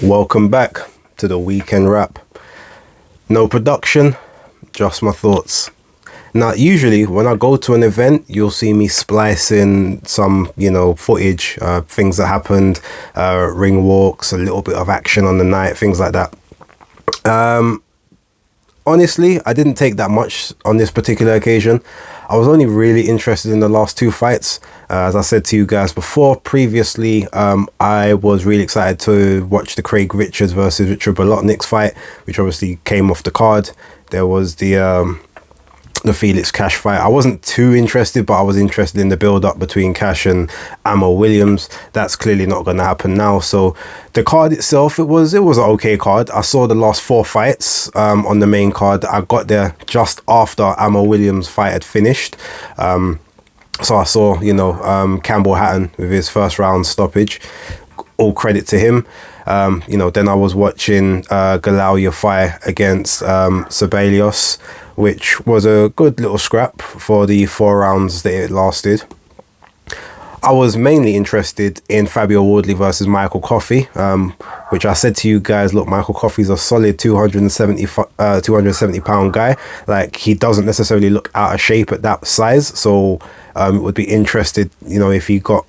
Welcome back to the weekend wrap. No production, just my thoughts. Now, usually when I go to an event, you'll see me splicing some, footage, things that happened, ring walks, a little bit of action on the night, things like that. Honestly, I didn't take that much on this particular occasion. I was only really interested in the last two fights. As I said to you guys before, previously, I was really excited to watch the Craig Richards versus Richard Bolotnik's fight, which obviously came off the card. There was the Felix Cash fight. I wasn't too interested, but I was interested in the build-up between Cash and Ammo Williams. That's clearly not going to happen now. So the card itself, it was an okay card. I saw the last four fights on the main card. I got there just after Ammo Williams' fight had finished. So I saw, Campbell Hatton with his first round stoppage. All credit to him. Then I was watching Galauya fight against Sebelios, which was a good little scrap for the 4 rounds that it lasted. I was mainly interested in Fabio Wardley versus Michael Coffie, which I said to you guys, look, Michael Coffey's a solid 270 pound guy. Like, he doesn't necessarily look out of shape at that size. So it would be interested, if he got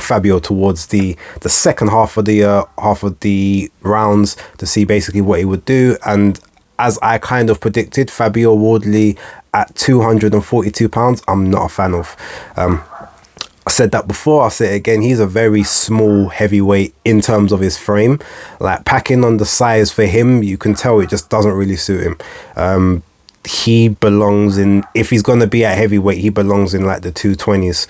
Fabio towards the second half of the rounds to see basically what he would do. And as I kind of predicted, Fabio Wardley at 242 pounds, I'm not a fan of. I said that before, I'll say it again, he's a very small heavyweight in terms of his frame. Like, packing on the size for him, you can tell it just doesn't really suit him. He belongs in, if he's going to be at heavyweight, he belongs in like the 220s.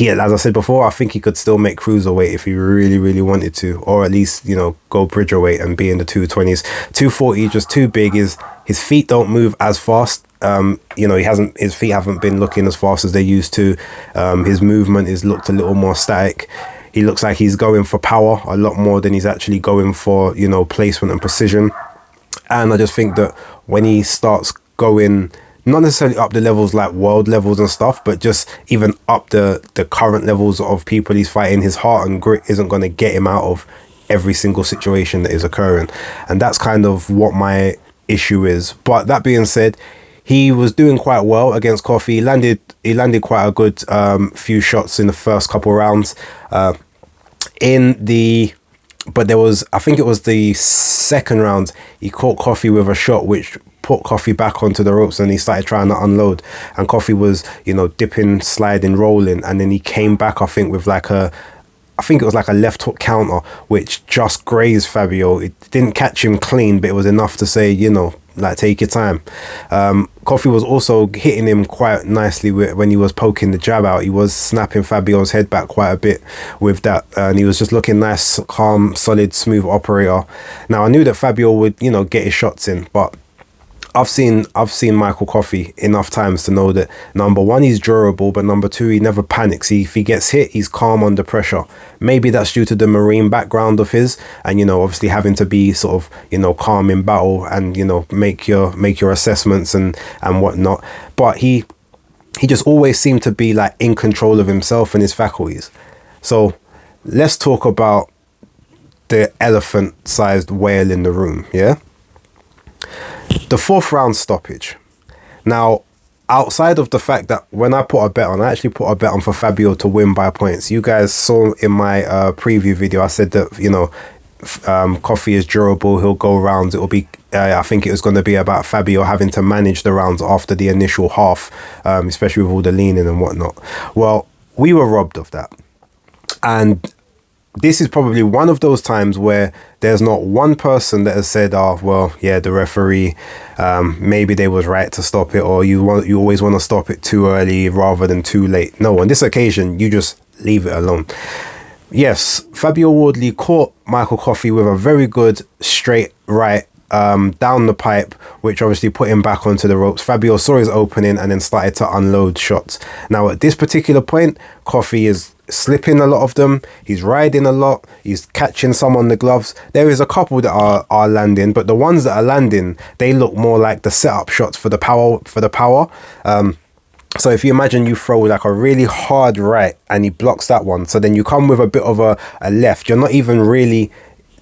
As I said before, I think he could still make cruiserweight if he really, really wanted to, or at least, go bridgerweight and be in the 220s. 240, just too big. His feet don't move as fast. His feet haven't been looking as fast as they used to. His movement is looked a little more static. He looks like he's going for power a lot more than he's actually going for, placement and precision. And I just think that when he starts going, not necessarily up the levels like world levels and stuff, but just even up the current levels of people he's fighting, his heart and grit isn't going to get him out of every single situation that is occurring. And that's kind of what my issue is. But that being said, he was doing quite well against Coffie. He landed quite a good few shots in the first couple rounds. But there was, I think it was the second round, he caught Coffie with a shot which put Coffie back onto the ropes, and he started trying to unload, and Coffie was, dipping, sliding, rolling, and then he came back, I think it was like a left hook counter, which just grazed Fabio. It didn't catch him clean, but it was enough to say, take your time. Coffie was also hitting him quite nicely when he was poking the jab out. He was snapping Fabio's head back quite a bit with that, and he was just looking nice, calm, solid, smooth operator. Now, I knew that Fabio would, get his shots in, but I've seen Michael Coffie enough times to know that, number one, he's durable, but number two, he never panics. If he gets hit, he's calm under pressure. Maybe that's due to the Marine background of his, and obviously having to be sort of calm in battle and make your assessments and whatnot. But he just always seemed to be like in control of himself and his faculties. So let's talk about the elephant-sized whale in the room. Yeah. The 4th round stoppage. Now, outside of the fact that when I put a bet on, I actually put a bet on for Fabio to win by points. You guys saw in my preview video, I said that, Coffie is durable, he'll go rounds. It'll be, I think it was going to be about Fabio having to manage the rounds after the initial half, especially with all the leaning and whatnot. Well, we were robbed of that. And this is probably one of those times where there's not one person that has said, the referee, maybe they was right to stop it, or you always want to stop it too early rather than too late. No, on this occasion, you just leave it alone. Yes, Fabio Wardley caught Michael Coffie with a very good straight right down the pipe, which obviously put him back onto the ropes. Fabio saw his opening and then started to unload shots. Now, at this particular point, Coffie is slipping a lot of them, he's riding a lot, he's catching some on the gloves. There is a couple that are landing, but the ones that are landing, they look more like the setup shots for the power. So if you imagine you throw like a really hard right and he blocks that one, so then you come with a bit of a left. You're not even really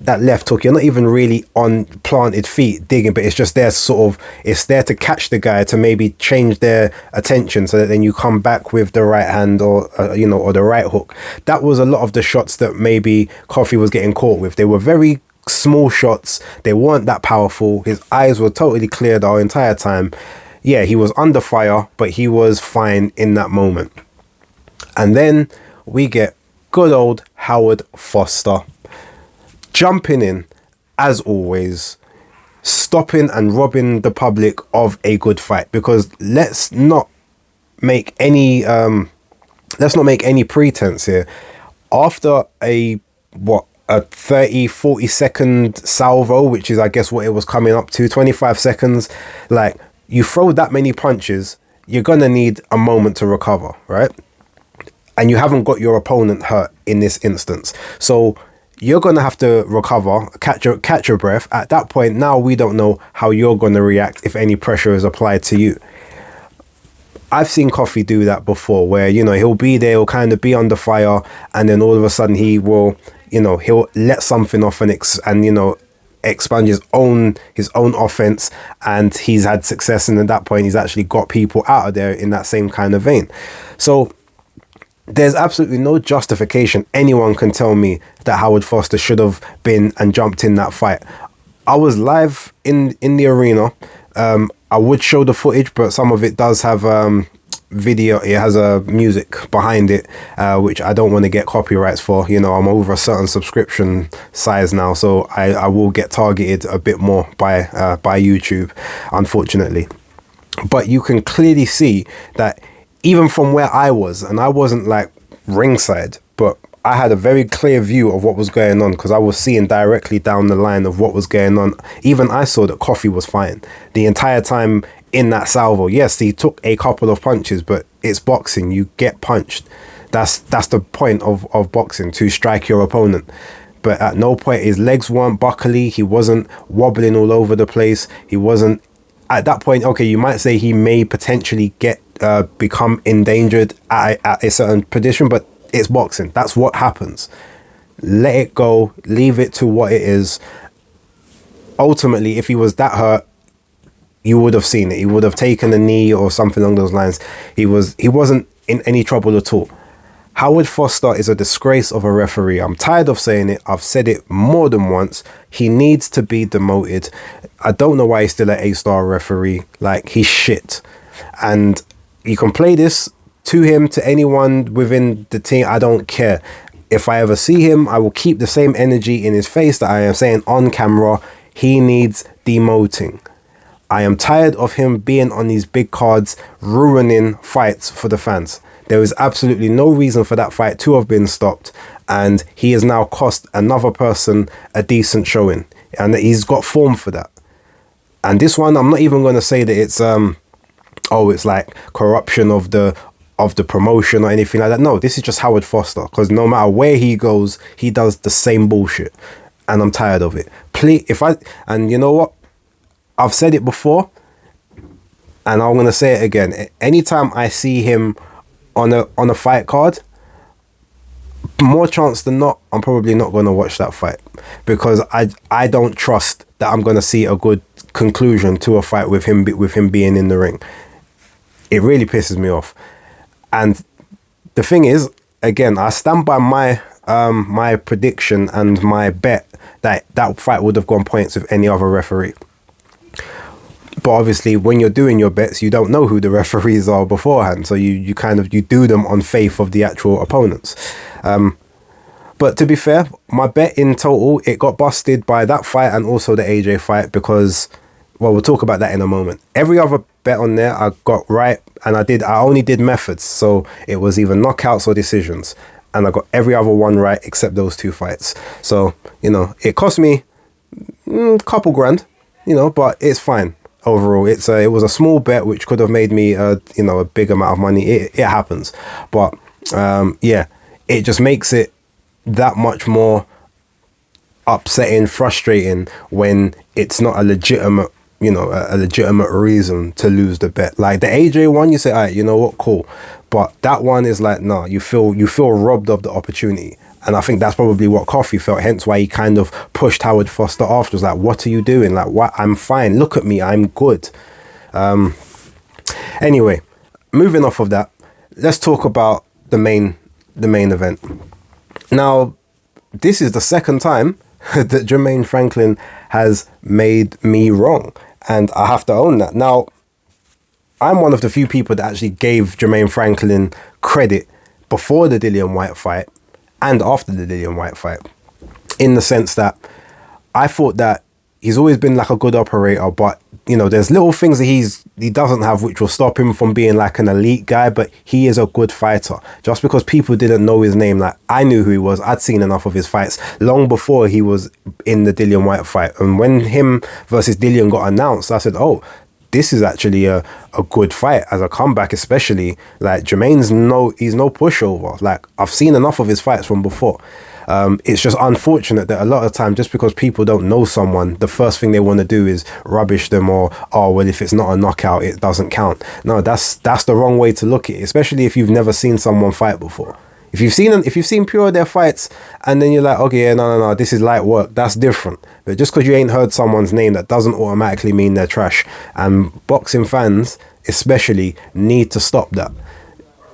that left hook. You're not even really on planted feet digging, but it's just there sort of, it's there to catch the guy, to maybe change their attention, so that then you come back with the right hand, or or the right hook. That was a lot of the shots that maybe Coffee was getting caught with. They were very small shots. They weren't that powerful. His eyes were totally clear the entire time. Yeah, he was under fire, but he was fine in that moment. And then we get good old Howard Foster jumping in, as always, stopping and robbing the public of a good fight. Because let's not make any pretense here. After a 30-40 second salvo, which is I guess what it was coming up to, 25 seconds, like, you throw that many punches, you're gonna need a moment to recover, right? And you haven't got your opponent hurt in this instance, so you're gonna have to recover, catch your breath. At that point, now we don't know how you're gonna react if any pressure is applied to you. I've seen Coffee do that before, where he'll be there, he'll kind of be under fire, and then all of a sudden he will, he'll let something off and expand his own offense, and he's had success, and at that point he's actually got people out of there in that same kind of vein. So there's absolutely no justification anyone can tell me that Howard Foster should have been and jumped in that fight. I was live in the arena. I would show the footage, but some of it does have video. It has a music behind it, which I don't want to get copyrights for. I'm over a certain subscription size now, so I will get targeted a bit more by YouTube, unfortunately. But you can clearly see that even from where I was, and I wasn't like ringside, but I had a very clear view of what was going on, because I was seeing directly down the line of what was going on. Even I saw that Coffee was fine the entire time in that salvo. Yes, he took a couple of punches, but it's boxing. You get punched. That's the point of boxing, to strike your opponent. But at no point, his legs weren't buckly. He wasn't wobbling all over the place. He wasn't, at that point, okay, you might say he may potentially become endangered at a certain position, but it's boxing. That's what happens. Let it go. Leave it to what it is. Ultimately, if he was that hurt, you would have seen it. He would have taken a knee or something along those lines. He wasn't in any trouble at all. Howard Foster is a disgrace of a referee. I'm tired of saying it. I've said it more than once. He needs to be demoted. I don't know why he's still an A-star referee. Like, he's shit. And you can play this to him, to anyone within the team. I don't care. If I ever see him, I will keep the same energy in his face that I am saying on camera. He needs demoting. I am tired of him being on these big cards, ruining fights for the fans. There is absolutely no reason for that fight to have been stopped, and he has now cost another person a decent showing, and he's got form for that. And this one, I'm not even going to say that it's it's like corruption of the promotion or anything like that. No, this is just Howard Foster, because no matter where he goes, he does the same bullshit, and I'm tired of it. Please, and you know what? I've said it before, and I'm gonna say it again. Anytime I see him on a fight card, more chance than not, I'm probably not gonna watch that fight, because I don't trust that I'm gonna see a good conclusion to a fight with him being in the ring. It really pisses me off. And the thing is, again, I stand by my prediction and my bet that fight would have gone points with any other referee. But obviously, when you're doing your bets, you don't know who the referees are beforehand, so you do them on faith of the actual opponents. But to be fair, my bet in total, it got busted by that fight and also the AJ fight, because, well, we'll talk about that in a moment. Every other bet on there I got right, and I only did methods, so it was either knockouts or decisions, and I got every other one right except those two fights. So it cost me a couple grand, but it's fine. Overall, it was a small bet which could have made me a big amount of money. It happens, but it just makes it that much more upsetting, frustrating when it's not a legitimate a legitimate reason to lose the bet. Like the AJ one, you say, all right, you know what, cool. But that one is like, no, you feel robbed of the opportunity. And I think that's probably what Coffee felt, hence why he kind of pushed Howard Foster after. Was like, what are you doing? Like, what? I'm fine. Look at me. I'm good. Anyway, moving off of that, let's talk about the main event. Now, this is the second time that Jermaine Franklin has made me wrong. And I have to own that. Now, I'm one of the few people that actually gave Jermaine Franklin credit before the Dillian Whyte fight and after the Dillian Whyte fight, in the sense that I thought that he's always been like a good operator, but there's little things that he doesn't have which will stop him from being like an elite guy, but he is a good fighter. Just because people didn't know his name, like I knew who he was. I'd seen enough of his fights long before he was in the Dillian Whyte fight. And when him versus Dillian got announced, I said, oh, this is actually a good fight as a comeback, especially. Like Jermaine's he's no pushover. Like I've seen enough of his fights from before. It's just unfortunate that a lot of time, just because people don't know someone, the first thing they want to do is rubbish them, or, oh, well, if it's not a knockout, it doesn't count. No, that's the wrong way to look at it, especially if you've never seen someone fight before. If you've seen pure of their fights and then you're like, okay, yeah, no, this is light work, that's different. But just because you ain't heard someone's name, that doesn't automatically mean they're trash. And boxing fans especially need to stop that.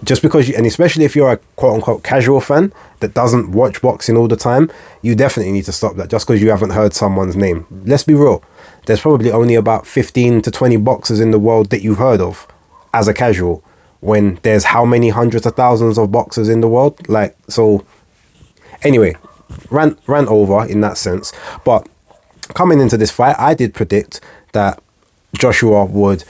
Just because and especially if you're a quote unquote casual fan that doesn't watch boxing all the time, you definitely need to stop that just because you haven't heard someone's name. Let's be real. There's probably only about 15 to 20 boxers in the world that you've heard of as a casual, when there's how many hundreds of thousands of boxers in the world. Like, so anyway, rant over in that sense. But coming into this fight, I did predict that Joshua would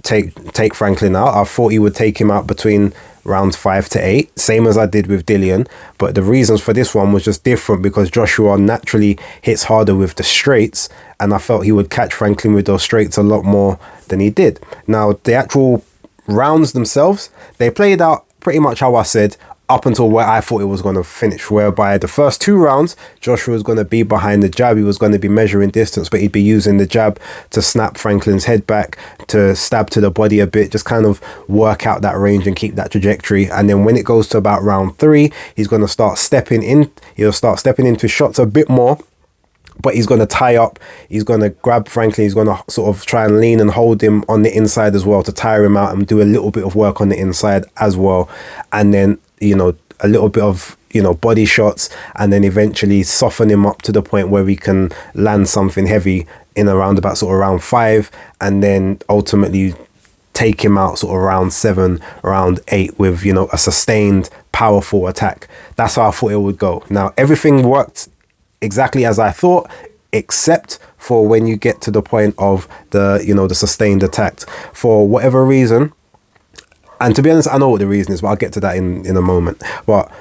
take Franklin out. I thought he would take him out between rounds 5 to 8, same as I did with Dillian. But the reasons for this one was just different because Joshua naturally hits harder with the straights, and I felt he would catch Franklin with those straights a lot more than he did. Now, the actual rounds themselves, they played out pretty much how I said, up until where I thought it was going to finish, whereby the first 2 rounds, Joshua was going to be behind the jab. He was going to be measuring distance, but he'd be using the jab to snap Franklin's head back, to stab to the body a bit, just kind of work out that range and keep that trajectory. And then when it goes to about round 3, he's going to start stepping in. He'll start stepping into shots a bit more, but he's going to tie up. He's going to grab Franklin. He's going to sort of try and lean and hold him on the inside as well to tire him out and do a little bit of work on the inside as well. And then, a little bit of, body shots, and then eventually soften him up to the point where we can land something heavy in around about sort of round 5, and then ultimately take him out sort of round 7, round 8 with, a sustained, powerful attack. That's how I thought it would go. Now, everything worked exactly as I thought, except for when you get to the point of the, the sustained attack. For whatever reason, and to be honest, I know what the reason is, but I'll get to that in a moment. But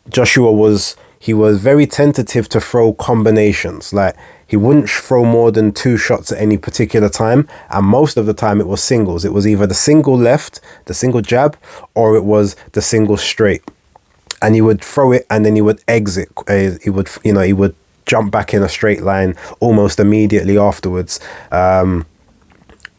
Joshua was very tentative to throw combinations. Like, he wouldn't throw more than 2 shots at any particular time, and most of the time it was singles. It was either the single left, the single jab, or it was the single straight. And he would throw it and then he would exit. He would jump back in a straight line almost immediately afterwards.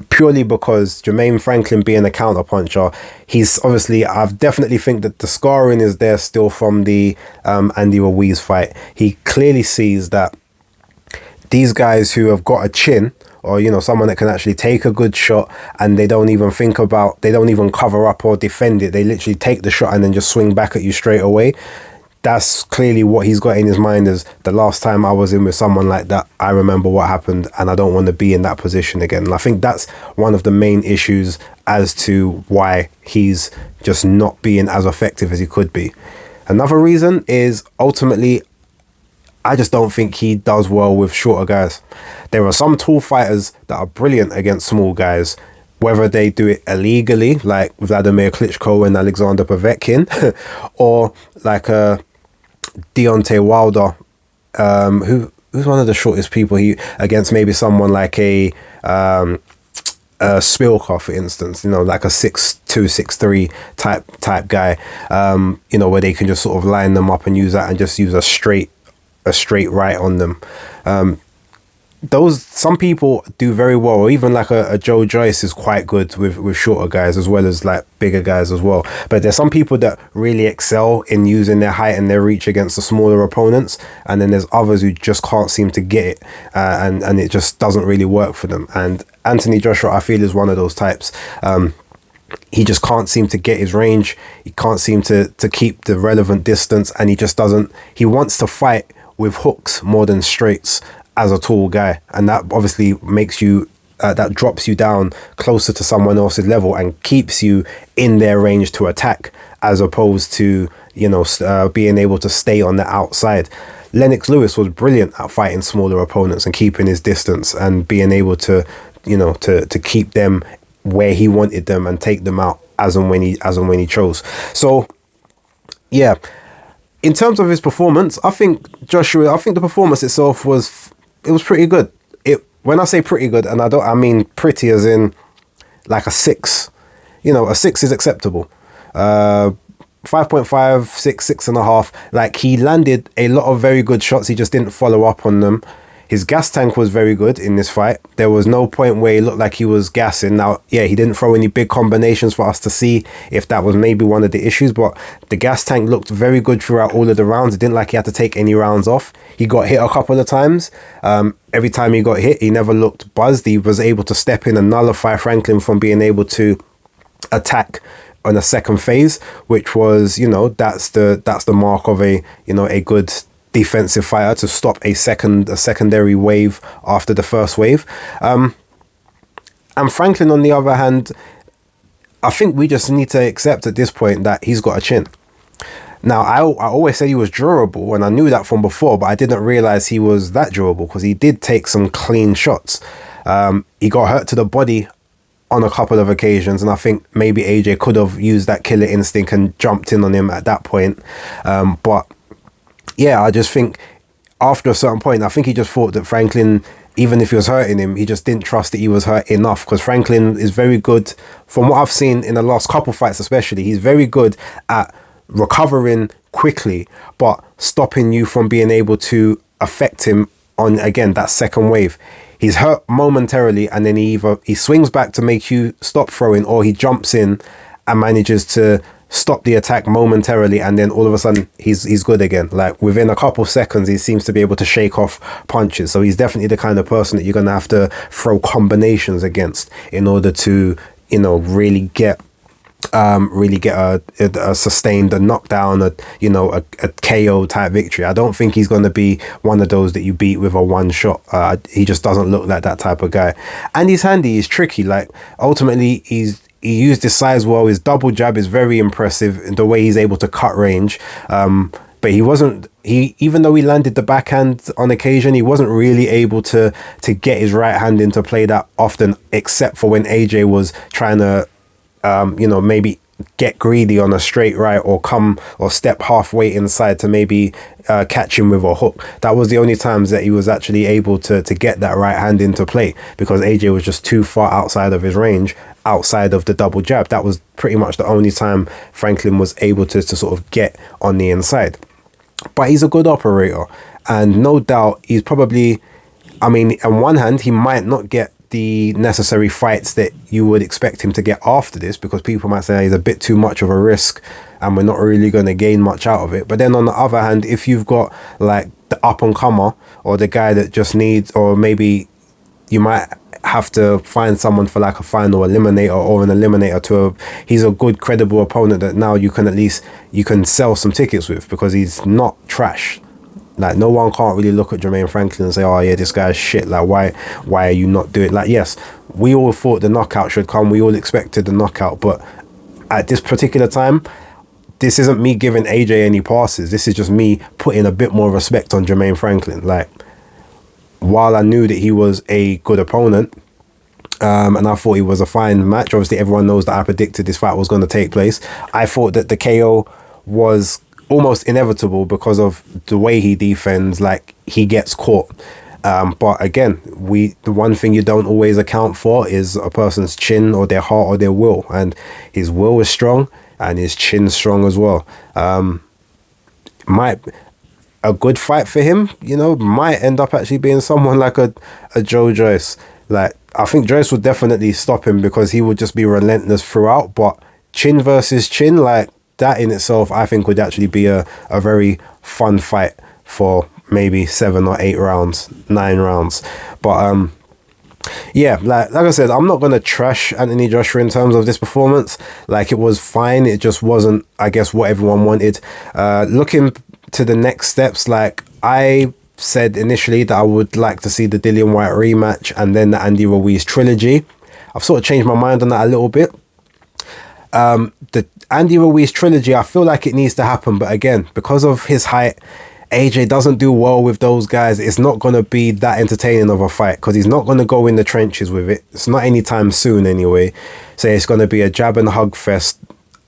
Purely because Jermaine Franklin being a counterpuncher, he's obviously, I definitely think that the scarring is there still from the Andy Ruiz fight. He clearly sees that these guys who have got a chin, or someone that can actually take a good shot, and they don't even cover up or defend it, they literally take the shot and then just swing back at you straight away. That's clearly what he's got in his mind. Is the last time I was in with someone like that, I remember what happened, and I don't want to be in that position again. And I think that's one of the main issues as to why he's just not being as effective as he could be. Another reason is ultimately, I just don't think he does well with shorter guys. There are some tall fighters that are brilliant against small guys, whether they do it illegally, like Vladimir Klitschko and Alexander Povetkin, or like Deontay Wilder, who's one of the shortest people, against maybe someone like a Spilker, for instance, like a 6'2", 6'3" type guy, where they can just sort of line them up and use that and just use a straight right on them. those, some people do very well, or even like a Joe Joyce is quite good with shorter guys as well as like bigger guys as well. But there's some people that really excel in using their height and their reach against the smaller opponents, and then there's others who just can't seem to get it, and it just doesn't really work for them. And Anthony Joshua, I feel, is one of those types. He just can't seem to get his range. He can't seem to keep the relevant distance, and he just doesn't. He wants to fight with hooks more than straights as a tall guy, and that obviously makes you that drops you down closer to someone else's level and keeps you in their range to attack, as opposed to being able to stay on the outside. Lennox Lewis was brilliant at fighting smaller opponents and keeping his distance and being able to to keep them where he wanted them and take them out as and when he chose. So yeah, in terms of his performance, I think the performance itself was pretty good. When I say pretty good, and I mean pretty as in like a 6. A 6 is acceptable. 5.5, 6.5. Like, he landed a lot of very good shots. He just didn't follow up on them. His gas tank was very good in this fight. There was no point where he looked like he was gassing. Now, yeah, he didn't throw any big combinations for us to see if that was maybe one of the issues, but the gas tank looked very good throughout all of the rounds. It didn't like he had to take any rounds off. He got hit a couple of times. Every time he got hit, he never looked buzzed. He was able to step in and nullify Franklin from being able to attack on a second phase, which was, that's the mark of a good defensive fighter, to stop a secondary wave after the first wave. And Franklin, on the other hand, I think we just need to accept at this point that he's got a chin. Now, I always said he was durable, and I knew that from before, but I didn't realize he was that durable, because he did take some clean shots. He got hurt to the body on a couple of occasions, and I think maybe AJ could have used that killer instinct and jumped in on him at that point. But yeah, I just think after a certain point, I think he just thought that Franklin, even if he was hurting him, he just didn't trust that he was hurt enough, because Franklin is very good, from what I've seen in the last couple fights especially, he's very good at recovering quickly, but stopping you from being able to affect him on, again, that second wave. He's hurt momentarily, and then he swings back to make you stop throwing, or he jumps in and manages to stop the attack momentarily, and then all of a sudden he's good again. Like, within a couple seconds, he seems to be able to shake off punches. So he's definitely the kind of person that you're going to have to throw combinations against in order to really get a sustained, a knockdown, a KO type victory. I don't think he's going to be one of those that you beat with a one shot. He just doesn't look like that type of guy. And he's handy, he's tricky. Like, ultimately, he used his size well. His double jab is very impressive in the way he's able to cut range. But even though he landed the backhand on occasion, he wasn't really able to get his right hand into play that often, except for when AJ was trying to maybe get greedy on a straight right, or come or step halfway inside to maybe catch him with a hook. That was the only times that he was actually able to get that right hand into play, because AJ was just too far outside of his range, outside of the double jab. That was pretty much the only time Franklin was able to sort of get on the inside. But he's a good operator, and no doubt he's probably, on one hand, he might not get the necessary fights that you would expect him to get after this, because people might say he's a bit too much of a risk and we're not really going to gain much out of it. But then on the other hand, if you've got like the up and comer, or the guy that just needs, or maybe you might have to find someone for like a final eliminator or an eliminator he's a good credible opponent that now you can sell some tickets with, because he's not trash. Like, no one can't really look at Jermaine Franklin and say, oh yeah, this guy's shit. Like, why are you not doing it? Like, yes, we all thought the knockout should come. We all expected the knockout. But at this particular time, this isn't me giving AJ any passes. This is just me putting a bit more respect on Jermaine Franklin. Like, while I knew that he was a good opponent, and I thought he was a fine match, obviously everyone knows that I predicted this fight was going to take place. I thought that the KO was almost inevitable because of the way he defends. Like, he gets caught, but again, the one thing you don't always account for is a person's chin, or their heart, or their will, and his will is strong and his chin's strong as well. a good fight for him, you know, might end up actually being someone like a Joe Joyce. Like, I think Joyce would definitely stop him because he would just be relentless throughout. But chin versus chin, like that in itself, I think would actually be a very fun fight for maybe 7 or 8 rounds, 9 rounds. But yeah, like I said, I'm not gonna trash Anthony Joshua in terms of this performance. Like, it was fine, it just wasn't, I guess, what everyone wanted. Looking to the next steps, like I said initially that I would like to see the Dillian Whyte rematch and then the Andy Ruiz trilogy. I've sort of changed my mind on that a little bit. The Andy Ruiz trilogy, I feel like it needs to happen, but again, because of his height, AJ doesn't do well with those guys. It's not going to be that entertaining of a fight because he's not going to go in the trenches with it. It's not anytime soon anyway. So it's going to be a jab and hug fest,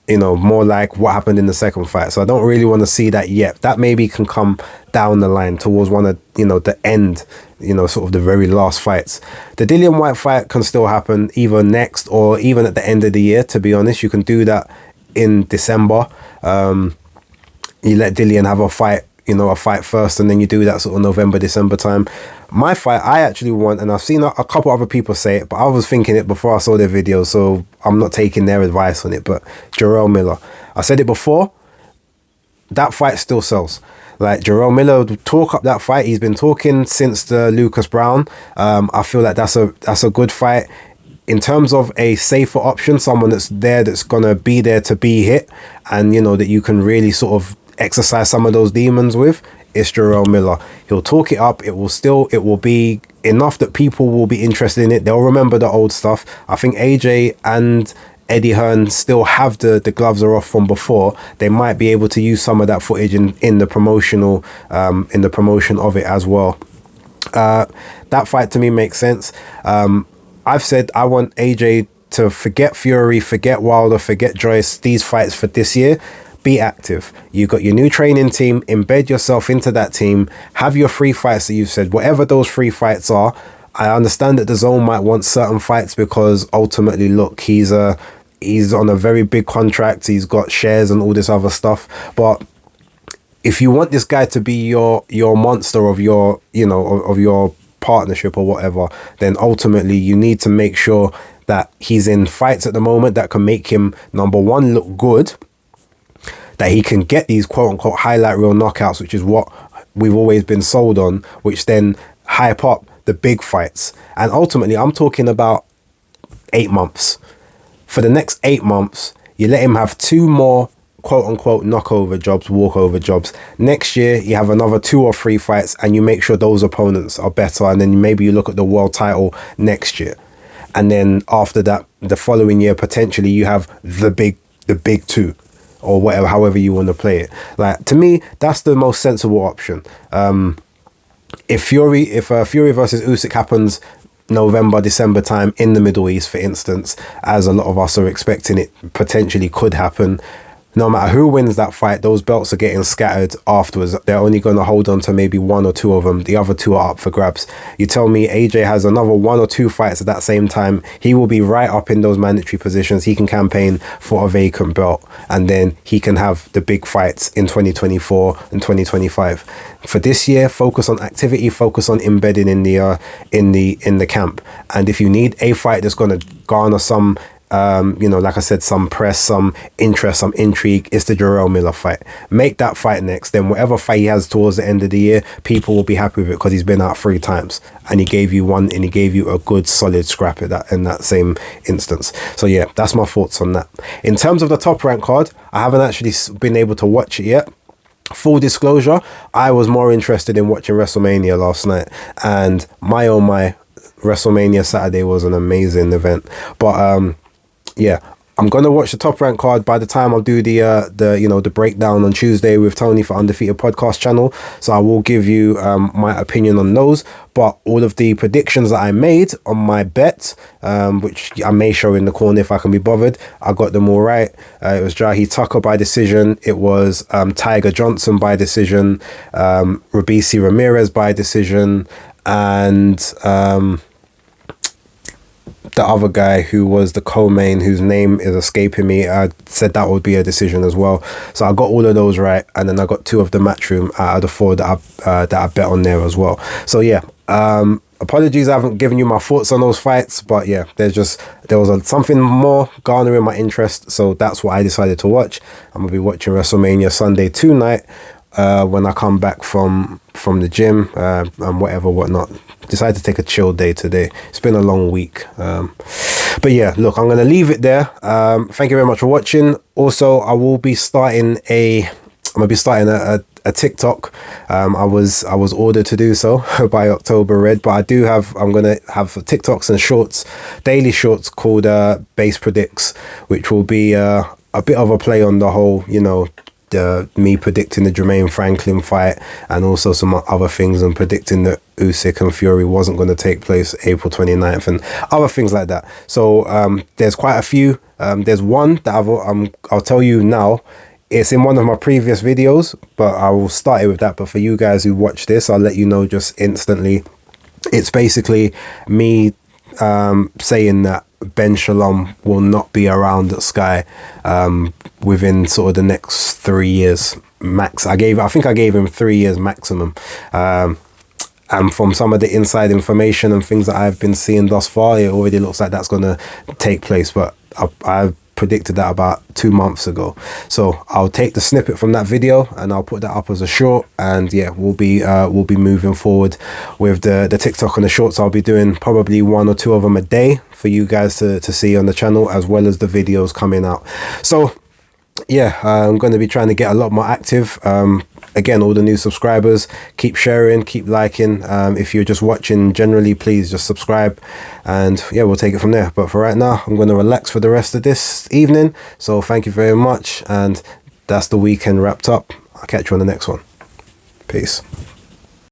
you know, more like what happened in the second fight. So I don't really want to see that yet. That maybe can come down the line towards one of, you know, the end, you know, sort of the very last fights. The Dillian Whyte fight can still happen either next or even at the end of the year, to be honest. You can do that in December. You let Dillian have a fight, you know, a fight first, and then you do that sort of November, December time. My fight, I actually want, and I've seen a couple other people say it, but I was thinking it before I saw their video, so I'm not taking their advice on it, but Jarrell Miller. I said it before, that fight still sells. Like, Jarrell Miller would talk up that fight. He's been talking since the Lucas Brown. I feel like that's a good fight. In terms of a safer option, someone that's there, that's going to be there to be hit, and, you know, that you can really sort of exercise some of those demons with, is Jarrell Miller. He'll talk it up. It will be enough that people will be interested in it. They'll remember the old stuff. I think AJ and Eddie Hearn still have the gloves are off from before. They might be able to use some of that footage in the promotional in the promotion of it as well. That fight to me makes sense. I've said I want AJ to forget Fury, forget Wilder, forget Joyce. These fights for this year, be active. You got your new training team, embed yourself into that team, have your 3 fights that you've said, whatever those 3 fights are. I understand that the Zone might want certain fights because ultimately, look, he's on a very big contract, he's got shares and all this other stuff. But if you want this guy to be your monster of your, you know, of your partnership or whatever, then ultimately you need to make sure that he's in fights at the moment that can make him, number one, look good, that he can get these quote-unquote highlight reel knockouts, which is what we've always been sold on, which then hype up the big fights. And ultimately, I'm talking about 8 months. For the next 8 months, you let him have 2 more quote-unquote knockover jobs, walkover jobs. Next year, you have another 2 or 3 fights, and you make sure those opponents are better, and then maybe you look at the world title next year. And then after that, the following year, potentially, you have the big 2. Or whatever, however you want to play it. Like, to me, that's the most sensible option. If Fury versus Usyk happens November, December time in the Middle East, for instance, as a lot of us are expecting it potentially could happen, no matter who wins that fight, those belts are getting scattered afterwards. They're only going to hold on to maybe 1 or 2 of them. The other 2 are up for grabs. You tell me AJ has another 1 or 2 fights at that same time, he will be right up in those mandatory positions. He can campaign for a vacant belt, and then he can have the big fights in 2024 and 2025. For this year, focus on activity, focus on embedding in the camp. And if you need a fight that's going to garner some, you know, like I said, some press, some interest, some intrigue, it's the Jarrell Miller fight. Make that fight next. Then whatever fight he has towards the end of the year, people will be happy with it because he's been out 3 times and he gave you one, and he gave you a good solid scrap at that in that same instance. So yeah, that's my thoughts on that. In terms of the Top Rank card, I haven't actually been able to watch it yet. Full disclosure, I was more interested in watching WrestleMania last night, and my WrestleMania Saturday was an amazing event. But yeah, I'm gonna watch the Top Rank card by the time I'll do the breakdown on Tuesday with Tony for Undefeated Podcast channel. So I will give you my opinion on those. But all of the predictions that I made on my bet, which I may show in the corner if I can be bothered, I got them all right. It was Jahi Tucker by decision. It was Tiger Johnson by decision. Robisi Ramirez by decision, and the other guy who was the co-main, whose name is escaping me, I said that would be a decision as well. So I got all of those right, and then I got 2 of the Matchroom out of the 4 that I bet on there as well. So yeah, apologies I haven't given you my thoughts on those fights, but yeah, there was something more garnering my interest, so that's what I decided to watch. I'm gonna be watching WrestleMania Sunday tonight when I come back from the gym and whatnot. Decided to take a chill day today. It's been a long week, but yeah, look, I'm gonna leave it there. Thank you very much for watching. Also, I will be starting a TikTok. I was ordered to do so by October Red, but I'm gonna have TikToks and shorts, daily shorts called Base Predicts, which will be a bit of a play on the whole, you know, me predicting the Jermaine Franklin fight, and also some other things, and predicting that Usyk and Fury wasn't going to take place April 29th and other things like that. So there's quite a few. There's one that I'll tell you now. It's in one of my previous videos, but I will start it with that. But for you guys who watch this, I'll let you know just instantly. It's basically me saying that Ben Shalom will not be around at Sky within sort of the next 3 years max. I think I gave him 3 years maximum. And from some of the inside information and things that I've been seeing thus far, it already looks like that's going to take place. But I've predicted that about 2 months ago. So I'll take the snippet from that video and I'll put that up as a short, and yeah, we'll be moving forward with the TikTok and the shorts. I'll be doing probably 1 or 2 of them a day for you guys to see on the channel, as well as the videos coming out. So yeah, I'm going to be trying to get a lot more active. Again, all the new subscribers, keep sharing, keep liking. If you're just watching generally, please just subscribe, and yeah, we'll take it from there. But for right now, I'm going to relax for the rest of this evening. So thank you very much, and that's the weekend wrapped up. I'll catch you on the next one. Peace.